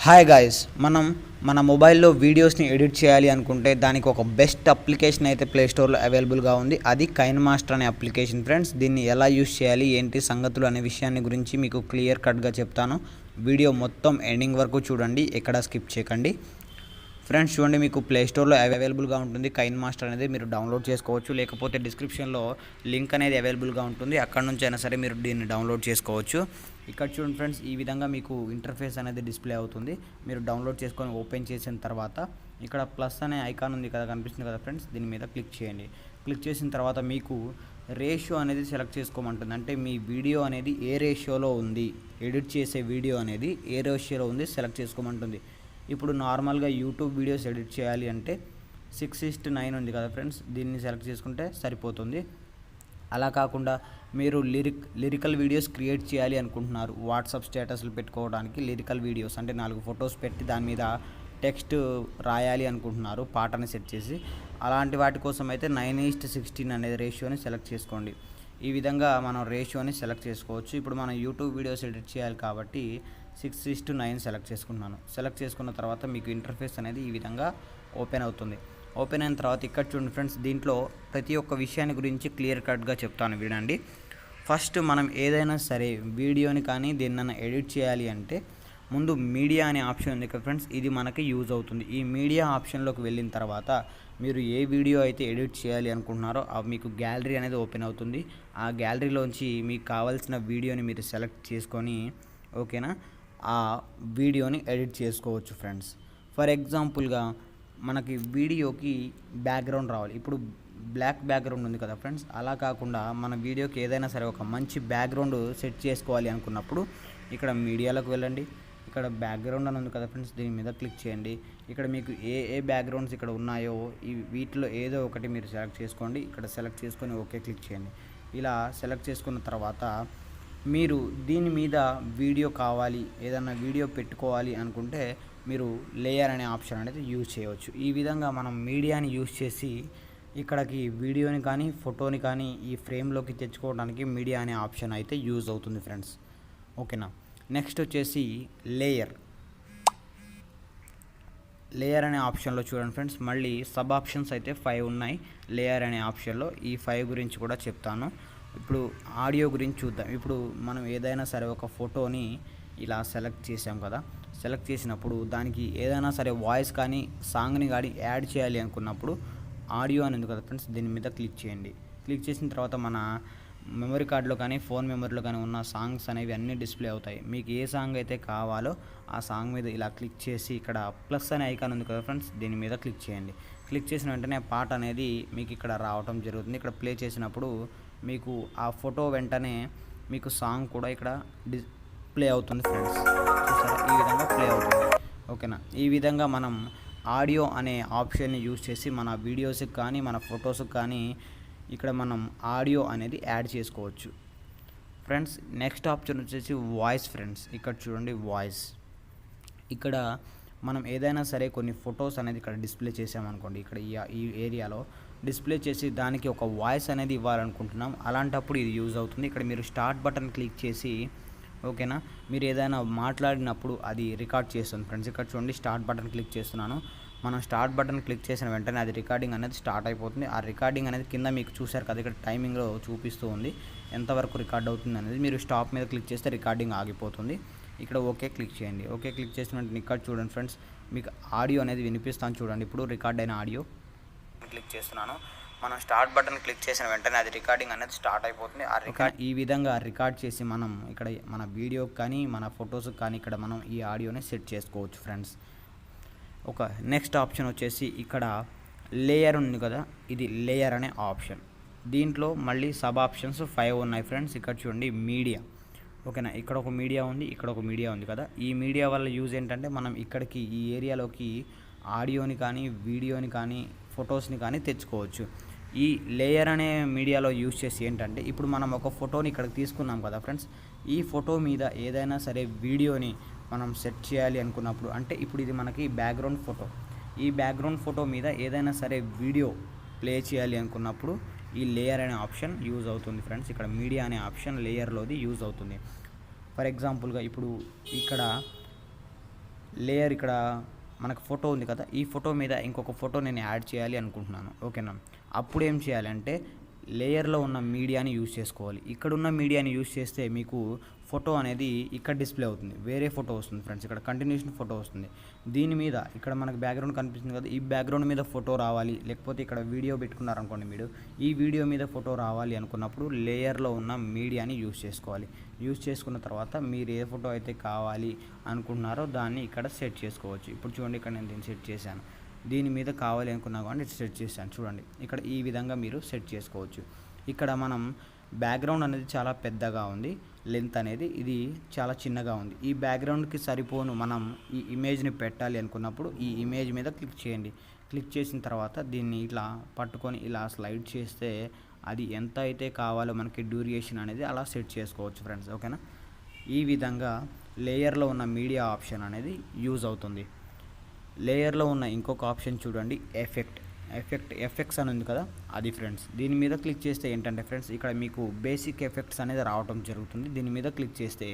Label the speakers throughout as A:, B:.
A: Hi guys, మనం మన మొబైల్లో వీడియోస్ని ఎడిట్ చేయాలి అనుకుంటే దానికి ఒక బెస్ట్ అప్లికేషన్ అయితే ప్లే స్టోర్లో అవైలబుల్గా ఉంది. అది కైన్ మాస్టర్ అనే అప్లికేషన్ ఫ్రెండ్స్. దీన్ని ఎలా యూస్ చేయాలి, ఏంటి సంగతులు అనే విషయాన్ని గురించి మీకు క్లియర్ కట్గా చెప్తాను. వీడియో మొత్తం ఎండింగ్ వరకు చూడండి, ఎక్కడా స్కిప్ చేయకండి ఫ్రెండ్స్. చూడండి, మీకు ప్లే స్టోర్లో అవైలబుల్గా ఉంటుంది కైన్ మాస్టర్ అనేది. మీరు డౌన్లోడ్ చేసుకోవచ్చు, లేకపోతే డిస్క్రిప్షన్లో లింక్ అనేది అవైలబుల్గా ఉంటుంది, అక్కడ నుంచి అయినా సరే మీరు దీన్ని డౌన్లోడ్ చేసుకోవచ్చు. ఇక్కడ చూడండి ఫ్రెండ్స్, ఈ విధంగా మీకు ఇంటర్ఫేస్ అనేది డిస్ప్లే అవుతుంది. మీరు డౌన్లోడ్ చేసుకొని ఓపెన్ చేసిన తర్వాత ఇక్కడ ప్లస్ అనే ఐకాన్ ఉంది కదా, కనిపిస్తుంది కదా ఫ్రెండ్స్, దీని మీద క్లిక్ చేయండి. క్లిక్ చేసిన తర్వాత మీకు రేషియో అనేది సెలెక్ట్ చేసుకోమంటుంది. అంటే మీ వీడియో అనేది ఏ రేషియోలో ఉంది, ఎడిట్ చేసే వీడియో అనేది ఏ రేషియోలో ఉంది సెలెక్ట్ చేసుకోమంటుంది. ఇప్పుడు నార్మల్గా యూట్యూబ్ వీడియోస్ ఎడిట్ చేయాలి అంటే 6:9 ఉంది కదా ఫ్రెండ్స్, దీన్ని సెలెక్ట్ చేసుకుంటే సరిపోతుంది. అలా కాకుండా మీరు లిరికల్ వీడియోస్ క్రియేట్ చేయాలి అనుకుంటున్నారు, వాట్సాప్ స్టేటస్లు పెట్టుకోవడానికి లిరికల్ వీడియోస్ అంటే 4 ఫొటోస్ పెట్టి దాని మీద టెక్స్ట్ రాయాలి అనుకుంటున్నారు పాటని సెట్ చేసి, అలాంటి వాటి కోసం అయితే 9:16 అనే రేషియోని సెలెక్ట్ చేసుకోండి. ఈ విధంగా మనం రేషియోని సెలెక్ట్ చేసుకోవచ్చు. ఇప్పుడు మనం యూట్యూబ్ వీడియోస్ ఎడిట్ చేయాలి కాబట్టి 6:9 సెలెక్ట్ చేసుకున్నాను. సెలెక్ట్ చేసుకున్న తర్వాత మీకు ఇంటర్ఫేస్ అనేది ఈ విధంగా ఓపెన్ అవుతుంది. ఓపెన్ అయిన తర్వాత ఇక్కడ చూడండి ఫ్రెండ్స్, దీంట్లో ప్రతి ఒక్క విషయాన్ని గురించి క్లియర్ కట్గా చెప్తాను, వినండి. ఫస్ట్ మనం ఏదైనా సరే వీడియోని కానీ దేన్నైనా ఎడిట్ చేయాలి అంటే ముందు మీడియా అనే ఆప్షన్ ఉంది కదా ఫ్రెండ్స్, ఇది మనకి యూజ్ అవుతుంది. ఈ మీడియా ఆప్షన్లోకి వెళ్ళిన తర్వాత మీరు ఏ వీడియో అయితే ఎడిట్ చేయాలి అనుకుంటున్నారో మీకు గ్యాలరీ అనేది ఓపెన్ అవుతుంది. ఆ గ్యాలరీలోంచి మీకు కావాల్సిన వీడియోని మీరు సెలెక్ట్ చేసుకొని ఓకేనా, ఆ వీడియోని ఎడిట్ చేసుకోవచ్చు ఫ్రెండ్స్. ఫర్ ఎగ్జాంపుల్గా మనకి వీడియోకి బ్యాక్గ్రౌండ్ రావాలి. ఇప్పుడు బ్లాక్ బ్యాక్గ్రౌండ్ ఉంది కదా ఫ్రెండ్స్, అలా కాకుండా మన వీడియోకి ఏదైనా సరే ఒక మంచి బ్యాక్గ్రౌండ్ సెట్ చేసుకోవాలి అనుకున్నప్పుడు ఇక్కడ మీడియాలోకి వెళ్ళండి. ఇక్కడ బ్యాక్గ్రౌండ్ అని ఉంది కదా ఫ్రెండ్స్, దీని మీద క్లిక్ చేయండి. ఇక్కడ మీకు ఏ బ్యాక్గ్రౌండ్స్ ఇక్కడ ఉన్నాయో వీటిలో ఏదో ఒకటి మీరు సెలెక్ట్ చేసుకోండి. ఇక్కడ సెలెక్ట్ చేసుకొని ఓకే క్లిక్ చేయండి. ఇలా సెలెక్ట్ చేసుకున్న తర్వాత మీరు దీని మీద వీడియో కావాలి, ఏదైనా వీడియో పెట్టుకోవాలి అనుకుంటే మీరు లేయర్ అనే ఆప్షన్ అనేది యూజ్ చేయవచ్చు. ఈ విధంగా మనం మీడియాని యూజ్ చేసి ఇక్కడికి వీడియోని కానీ ఫోటోని కానీ ఈ ఫ్రేమ్లోకి తెచ్చుకోవడానికి మీడియా అనే ఆప్షన్ అయితే యూజ్ అవుతుంది ఫ్రెండ్స్, ఓకేనా. నెక్స్ట్ వచ్చేసి లేయర్ అనే ఆప్షన్లో చూడండి ఫ్రెండ్స్, మళ్ళీ సబ్ ఆప్షన్స్ అయితే 5 ఉన్నాయి లేయర్ అనే ఆప్షన్లో. ఈ 5 గురించి కూడా చెప్తాను. ఇప్పుడు ఆడియో గురించి చూద్దాం. ఇప్పుడు మనం ఏదైనా సరే ఒక ఫోటోని ఇలా సెలెక్ట్ చేసాం కదా, సెలెక్ట్ చేసినప్పుడు దానికి ఏదైనా సరే వాయిస్ కానీ సాంగ్ని కానీ యాడ్ చేయాలి అనుకున్నప్పుడు ఆడియో అని ఉంది కదా ఫ్రెండ్స్, దీని మీద క్లిక్ చేయండి. క్లిక్ చేసిన తర్వాత మన మెమరీ కార్డులో కానీ ఫోన్ మెమరీలో కానీ ఉన్న సాంగ్స్ అనేవి అన్నీ డిస్ప్లే అవుతాయి. మీకు ఏ సాంగ్ అయితే కావాలో ఆ సాంగ్ మీద ఇలా క్లిక్ చేసి ఇక్కడ ప్లస్ అనే ఐకాన్ ఉంది కదా ఫ్రెండ్స్, దీని మీద క్లిక్ చేయండి. క్లిక్ చేసిన వెంటనే పాట అనేది మీకు ఇక్కడ రావటం జరుగుతుంది. ఇక్కడ ప్లే చేసినప్పుడు మీకు ఆ ఫోటో వెంటనే మీకు సాంగ్ కూడా ఇక్కడ ప్లే అవుతుంది ఫ్రెండ్స్, చూసారా, ఈ విధంగా ప్లే అవుతుంది, ఓకేనా. ఈ విధంగా మనం ఆడియో అనే ఆప్షన్ని యూజ్ చేసి మన వీడియోస్కి కానీ మన ఫొటోస్కి కానీ ఇక్కడ మనం ఆడియో అనేది యాడ్ చేసుకోవచ్చు ఫ్రెండ్స్. నెక్స్ట్ ఆప్షన్ వచ్చేసి వాయిస్ ఫ్రెండ్స్. ఇక్కడ చూడండి వాయిస్, ఇక్కడ మనం ఏదైనా సరే కొన్ని ఫొటోస్ అనేది ఇక్కడ డిస్ప్లే చేసామనుకోండి, ఇక్కడ ఈ ఏరియాలో డిస్ప్లే చేసి దానికి ఒక వాయిస్ అనేది ఇవ్వాలనుకుంటున్నాం, అలాంటప్పుడు ఇది యూజ్ అవుతుంది. ఇక్కడ మీరు స్టార్ట్ బటన్ క్లిక్ చేసి ఓకేనా, మీరు ఏదైనా మాట్లాడినప్పుడు అది రికార్డ్ చేస్తుంది ఫ్రెండ్స్. ఇక్కడ చూడండి స్టార్ట్ బటన్ క్లిక్ చేస్తున్నాను. మనం స్టార్ట్ బటన్ క్లిక్ చేసిన వెంటనే అది రికార్డింగ్ అనేది స్టార్ట్ అయిపోతుంది. ఆ రికార్డింగ్ అనేది కింద మీకు చూశారు కదా, ఇక్కడ టైమింగ్లో చూపిస్తూ ఉంది ఎంతవరకు రికార్డ్ అవుతుంది అనేది. మీరు స్టాప్ మీద క్లిక్ చేస్తే రికార్డింగ్ ఆగిపోతుంది. ఇక్కడ ఓకే క్లిక్ చేయండి. ఓకే క్లిక్ చేసిన వెంటనే ఇక్కడ చూడండి ఫ్రెండ్స్, మీకు ఆడియో అనేది వినిపిస్తాను చూడండి. ఇప్పుడు రికార్డ్ అయిన ఆడియో క్లిక్ చేస్తున్నాను. మనం స్టార్ట్ బటన్ క్లిక్ చేసిన వెంటనే అది రికార్డింగ్ అనేది స్టార్ట్ అయిపోతుంది. ఈ విధంగా రికార్డ్ చేసి మనం ఇక్కడ మన వీడియోకి కానీ మన ఫొటోస్కి కానీ ఇక్కడ మనం ఈ ఆడియోని సెట్ చేసుకోవచ్చు ఫ్రెండ్స్. ఒక నెక్స్ట్ ఆప్షన్ వచ్చేసి ఇక్కడ లేయర్ ఉంది కదా, ఇది లేయర్ అనే ఆప్షన్. దీంట్లో మళ్ళీ సబ్ ఆప్షన్స్ 5 ఉన్నాయి ఫ్రెండ్స్. ఇక్కడ చూడండి మీడియా, ఓకేనా, ఇక్కడ ఒక మీడియా ఉంది, ఇక్కడ ఒక మీడియా ఉంది కదా. ఈ మీడియా వల్ల యూజ్ ఏంటంటే మనం ఇక్కడికి ఈ ఏరియాలోకి ఆడియోని కానీ వీడియోని కానీ ఫొటోస్ని కానీ తెచ్చుకోవచ్చు. ఈ లేయర్ అనే మీడియాలో యూజ్ చేసి ఏంటంటే ఇప్పుడు మనం ఒక ఫోటోని ఇక్కడికి తీసుకున్నాం కదా ఫ్రెండ్స్, ఈ ఫోటో మీద ఏదైనా సరే వీడియోని మనం సెట్ చేయాలి అనుకున్నప్పుడు, అంటే ఇప్పుడు ఇది మనకి బ్యాక్గ్రౌండ్ ఫోటో, ఈ బ్యాక్గ్రౌండ్ ఫోటో మీద ఏదైనా సరే వీడియో ప్లే చేయాలి అనుకున్నప్పుడు ఈ లేయర్ అనే ఆప్షన్ యూజ్ అవుతుంది ఫ్రెండ్స్. ఇక్కడ మీడియా అనే ఆప్షన్ లేయర్లోది యూజ్ అవుతుంది. ఫర్ ఎగ్జాంపుల్గా ఇప్పుడు ఇక్కడ లేయర్ ఇక్కడ మనకు ఫోటో ఉంది కదా, ఈ ఫోటో మీద ఇంకొక ఫోటో నేను యాడ్ చేయాలి అనుకుంటున్నాను. ఓకేనా, అప్పుడు ఏం చేయాలంటే లేయర్లో ఉన్న మీడియాని యూజ్ చేసుకోవాలి. ఇక్కడున్న మీడియాని యూజ్ చేస్తే మీకు ఫోటో అనేది ఇక్కడ డిస్ప్లే అవుతుంది, వేరే ఫోటో వస్తుంది ఫ్రెండ్స్. ఇక్కడ కంటిన్యూషన్ ఫోటో వస్తుంది. దీని మీద ఇక్కడ మనకు బ్యాక్గ్రౌండ్ కనిపిస్తుంది కదా, ఈ బ్యాక్గ్రౌండ్ మీద ఫోటో రావాలి, లేకపోతే ఇక్కడ వీడియో పెట్టుకున్నారనుకోండి మీరు, ఈ వీడియో మీద ఫోటో రావాలి అనుకున్నప్పుడు లేయర్లో ఉన్న మీడియాని యూజ్ చేసుకోవాలి. యూజ్ చేసుకున్న తర్వాత మీరు ఏ ఫోటో అయితే కావాలి అనుకుంటున్నారో దాన్ని ఇక్కడ సెట్ చేసుకోవచ్చు. ఇప్పుడు చూడండి, ఇక్కడ నేను దీన్ని సెట్ చేశాను. దీని మీద కావాలి అనుకున్నా కానీ సెట్ చేశాను. చూడండి, ఇక్కడ ఈ విధంగా మీరు సెట్ చేసుకోవచ్చు. ఇక్కడ మనం బ్యాక్గ్రౌండ్ అనేది చాలా పెద్దగా ఉంది, లెంత్ అనేది ఇది చాలా చిన్నగా ఉంది. ఈ బ్యాక్గ్రౌండ్కి సరిపోను మనం ఈ ఇమేజ్ని పెట్టాలి అనుకున్నప్పుడు ఈ ఇమేజ్ మీద క్లిక్ చేయండి. క్లిక్ చేసిన తర్వాత దీన్ని ఇట్లా పట్టుకొని ఇలా స్లైడ్ చేస్తే అది ఎంత అయితే కావాలో మనకి డ్యూరేషన్ అనేది అలా సెట్ చేసుకోవచ్చు ఫ్రెండ్స్. ఓకేనా, ఈ విధంగా లేయర్లో ఉన్న మీడియా ఆప్షన్ అనేది యూజ్ అవుతుంది. లేయర్లో ఉన్న ఇంకొక ఆప్షన్ చూడండి, ఎఫెక్ట్స్ అని ఉంది కదా, అది ఫ్రెండ్స్. దీని మీద క్లిక్ చేస్తే ఏంటంటే ఫ్రెండ్స్, ఇక్కడ మీకు బేసిక్ ఎఫెక్ట్స్ అనేది రావడం జరుగుతుంది. దీని మీద క్లిక్ చేస్తే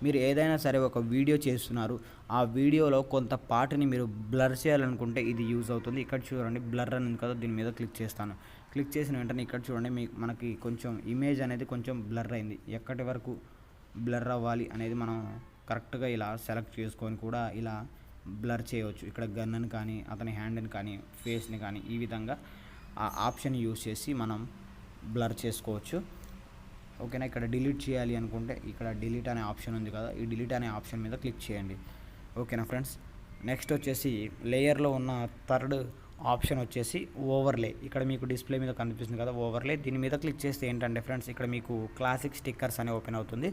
A: మీరు ఏదైనా సరే ఒక వీడియో చేస్తున్నారు, ఆ వీడియోలో కొంత పార్ట్ని మీరు బ్లర్ చేయాలనుకుంటే ఇది యూజ్ అవుతుంది. ఇక్కడ చూడండి, బ్లర్ అని ఉంది కదా, దీని మీద క్లిక్ చేస్తాను. క్లిక్ చేసిన వెంటనే ఇక్కడ చూడండి, మనకి కొంచెం ఇమేజ్ అనేది కొంచెం బ్లర్ అయింది. ఎక్కడి వరకు బ్లర్ అవ్వాలి అనేది మనం కరెక్ట్గా ఇలా సెలెక్ట్ చేసుకొని కూడా ఇలా బ్లర్ చేయవచ్చు. ఇక్కడ గన్నుని కానీ, అతని హ్యాండ్ని కానీ, ఫేస్ని కానీ, ఈ విధంగా ఆ ఆప్షన్ యూజ్ చేసి మనం బ్లర్ చేసుకోవచ్చు. ఓకేనా, ఇక్కడ డిలీట్ చేయాలి అనుకుంటే ఇక్కడ డిలీట్ అనే ఆప్షన్ ఉంది కదా, ఈ డిలీట్ అనే ఆప్షన్ మీద క్లిక్ చేయండి. ఓకేనా ఫ్రెండ్స్, నెక్స్ట్ వచ్చేసి లేయర్లో ఉన్న థర్డ్ ఆప్షన్ వచ్చేసి ఓవర్లే. ఇక్కడ మీకు డిస్ప్లే మీద కనిపిస్తుంది కదా ఓవర్లే, దీని మీద క్లిక్ చేస్తే ఏంటంటే ఫ్రెండ్స్, ఇక్కడ మీకు క్లాసిక్ స్టిక్కర్స్ అని ఓపెన్ అవుతుంది.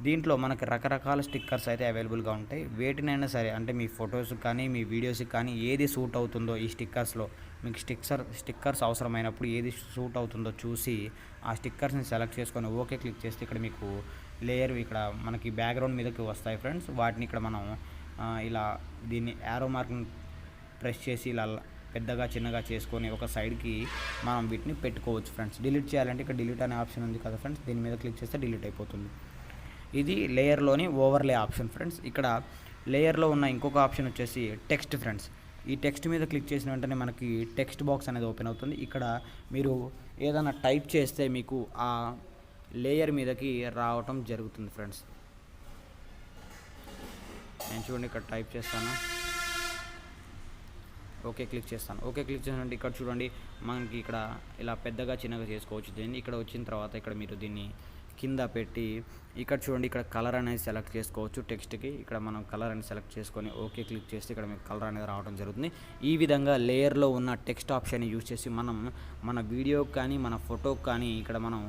A: దీంట్లో మనకి రకరకాల స్టిక్కర్స్ అయితే అవైలబుల్గా ఉంటాయి. వేటినైనా సరే, అంటే మీ ఫొటోస్కి కానీ మీ వీడియోస్కి కానీ ఏది సూట్ అవుతుందో ఈ స్టిక్కర్స్లో మీకు స్టిక్కర్స్ అవసరమైనప్పుడు ఏది సూట్ అవుతుందో చూసి ఆ స్టిక్కర్స్ని సెలెక్ట్ చేసుకొని ఓకే క్లిక్ చేస్తే ఇక్కడ మీకు లేయర్ ఇక్కడ మనకి బ్యాక్గ్రౌండ్ మీదకి వస్తాయి ఫ్రెండ్స్. వాటిని ఇక్కడ మనం ఇలా దీన్ని యారో మార్క్ని ప్రెస్ చేసి ఇలా పెద్దగా చిన్నగా చేసుకొని ఒక సైడ్కి మనం వీటిని పెట్టుకోవచ్చు ఫ్రెండ్స్. డిలీట్ చేయాలంటే ఇక్కడ డిలీట్ అనే ఆప్షన్ ఉంది కదా ఫ్రెండ్స్, దీని మీద క్లిక్ చేస్తే డిలీట్ అయిపోతుంది. ఇది లేయర్లోని ఓవర్లే ఆప్షన్ ఫ్రెండ్స్. ఇక్కడ లేయర్లో ఉన్న ఇంకొక ఆప్షన్ వచ్చేసి టెక్స్ట్ ఫ్రెండ్స్. ఈ టెక్స్ట్ మీద క్లిక్ చేసిన వెంటనే మనకి టెక్స్ట్ బాక్స్ అనేది ఓపెన్ అవుతుంది. ఇక్కడ మీరు ఏదైనా టైప్ చేస్తే మీకు ఆ లేయర్ మీదకి రావటం జరుగుతుంది ఫ్రెండ్స్. నేను చూడండి, ఇక్కడ టైప్ చేస్తాను, ఓకే క్లిక్ చేస్తాను. ఓకే క్లిక్ చేసినట్టు ఇక్కడ చూడండి, మనకి ఇక్కడ ఇలా పెద్దగా చిన్నగా చేసుకోవచ్చు దీన్ని. ఇక్కడ వచ్చిన తర్వాత ఇక్కడ మీరు దీన్ని కింద పెట్టి ఇక్కడ చూడండి, ఇక్కడ కలర్ అనేది సెలెక్ట్ చేసుకోవచ్చు టెక్స్ట్కి. ఇక్కడ మనం కలర్ అనేది సెలెక్ట్ చేసుకొని ఓకే క్లిక్ చేస్తే ఇక్కడ మీకు కలర్ అనేది రావడం జరుగుతుంది. ఈ విధంగా లేయర్లో ఉన్న టెక్స్ట్ ఆప్షన్ని యూజ్ చేసి మనం మన వీడియోకి కానీ మన ఫోటోకి కానీ ఇక్కడ మనం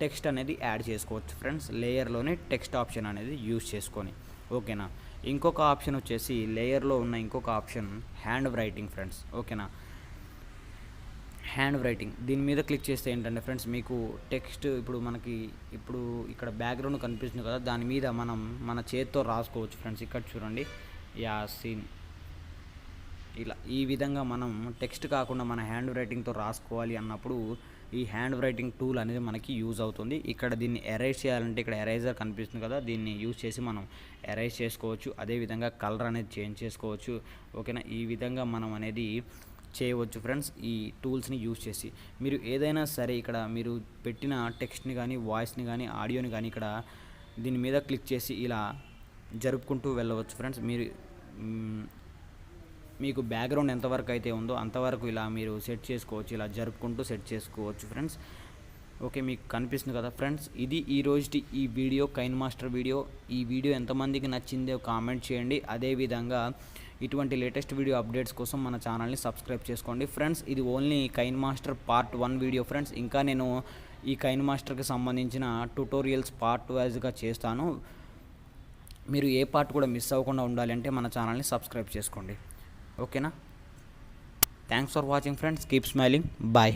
A: టెక్స్ట్ అనేది యాడ్ చేసుకోవచ్చు ఫ్రెండ్స్, లేయర్లోనే టెక్స్ట్ ఆప్షన్ అనేది యూజ్ చేసుకొని. ఓకేనా, ఇంకొక ఆప్షన్ వచ్చేసి లేయర్లో ఉన్న ఇంకొక ఆప్షన్ హ్యాండ్ రైటింగ్ ఫ్రెండ్స్. ఓకేనా, హ్యాండ్ రైటింగ్ దీని మీద క్లిక్ చేస్తే ఏంటంటే ఫ్రెండ్స్, మీకు టెక్స్ట్ ఇప్పుడు ఇక్కడ బ్యాక్గ్రౌండ్ కనిపిస్తుంది కదా, దాని మీద మనం మన చేతితో రాసుకోవచ్చు ఫ్రెండ్స్. ఇక్కడ చూడండి, యాసిన్ ఇలా ఈ విధంగా మనం టెక్స్ట్ కాకుండా మన హ్యాండ్ రైటింగ్తో రాసుకోవాలి అన్నప్పుడు ఈ హ్యాండ్ రైటింగ్ టూల్ అనేది మనకి యూజ్ అవుతుంది. ఇక్కడ దీన్ని ఎరేజ్ చేయాలంటే ఇక్కడ ఎరేజర్ కనిపిస్తుంది కదా, దీన్ని యూజ్ చేసి మనం ఎరేజ్ చేసుకోవచ్చు. అదేవిధంగా కలర్ అనేది చేంజ్ చేసుకోవచ్చు. ఓకేనా, ఈ విధంగా మనం అనేది చేయవచ్చు ఫ్రెండ్స్ ఈ టూల్స్ని యూజ్ చేసి. మీరు ఏదైనా సరే ఇక్కడ మీరు పెట్టిన టెక్స్ట్ని కానీ వాయిస్ని కానీ ఆడియోని కానీ ఇక్కడ దీని మీద క్లిక్ చేసి ఇలా జరుపుకుంటూ వెళ్ళవచ్చు ఫ్రెండ్స్. మీకు బ్యాక్గ్రౌండ్ ఎంతవరకు అయితే ఉందో అంతవరకు ఇలా మీరు సెట్ చేసుకోవచ్చు, ఇలా జరుపుకుంటూ సెట్ చేసుకోవచ్చు ఫ్రెండ్స్. ఓకే, మీకు కనిపిస్తుంది కదా ఫ్రెండ్స్, ఇది ఈరోజు ఈ వీడియో కైన్ మాస్టర్ వీడియో. ఈ వీడియో ఎంతమందికి నచ్చిందో కామెంట్ చేయండి. అదేవిధంగా ఇటువంటి లేటెస్ట్ వీడియో అప్డేట్స్ కోసం మన ఛానల్ని సబ్స్క్రైబ్ చేసుకోండి ఫ్రెండ్స్. ఇది only KineMaster part 1 video friends. ఇంకా నేను ఈ కైన్ మాస్టర్కి సంబంధించిన ట్యుటోరియల్స్ పార్ట్ వైజ్గా చేస్తాను. మీరు ఏ పార్ట్ కూడా మిస్ అవ్వకుండా ఉండాలి అంటే మన ఛానల్ని సబ్స్క్రైబ్ చేసుకోండి. ఓకేనా, thanks for watching friends, keep smiling, bye.